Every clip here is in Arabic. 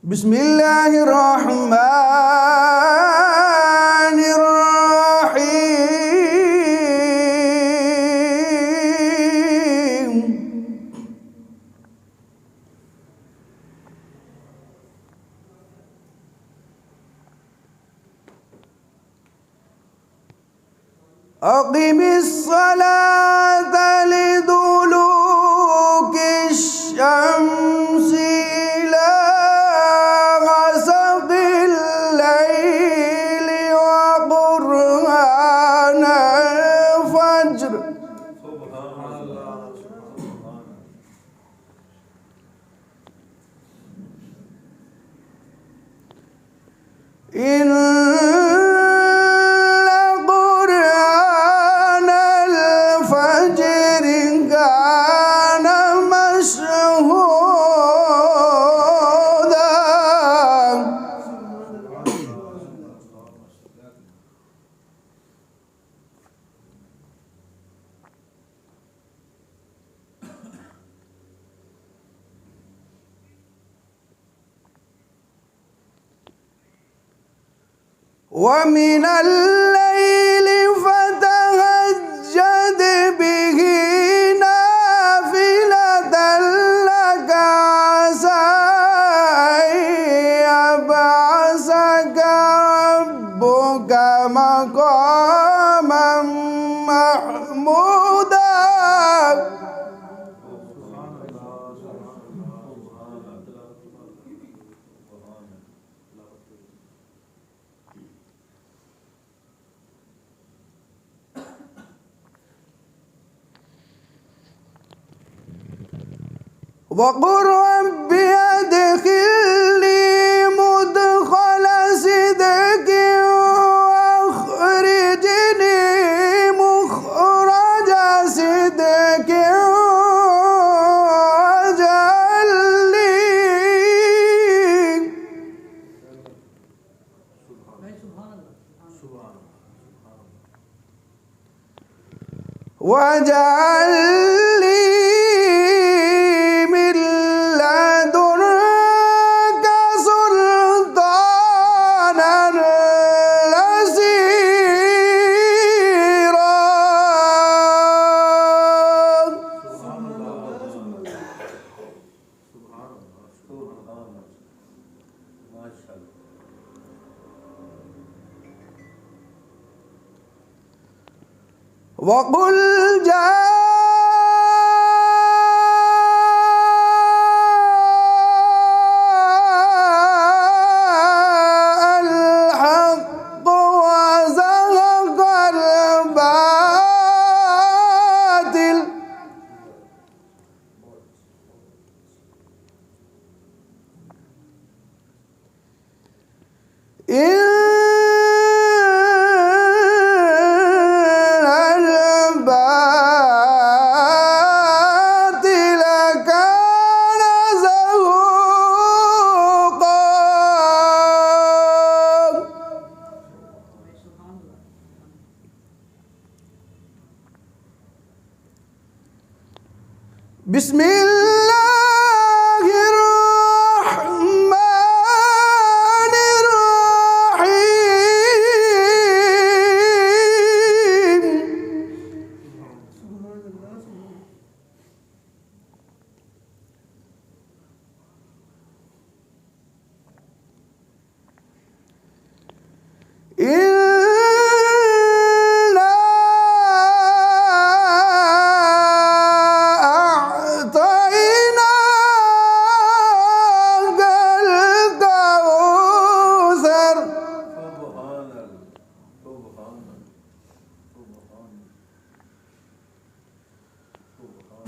بسم الله الرحمن الرحيم. أقم الصلاة لدلوك الشمس إلى غسق الليل وقرآن الفجر إن قرآن الفجر كان مشهودا. ومن الليل فتهجد به نافلة لك عسى أن يبعثك ربك مقاما محمودا. وقل رب أدخلني مدخل صدق واخرجني مخرج صدق واجعل لي من لدنك سلطانا نصيرا. وقل جاء الحق وزهق الباطل بسم الله الرحمن الرحيم.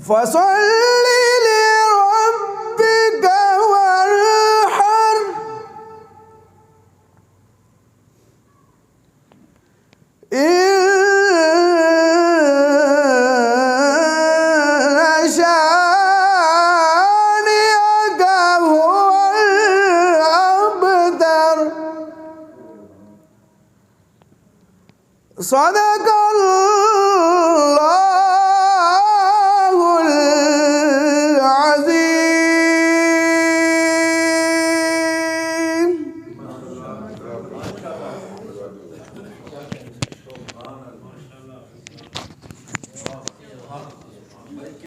فصل لربك وانحر إن شانئك هو الأبتر. صدق الله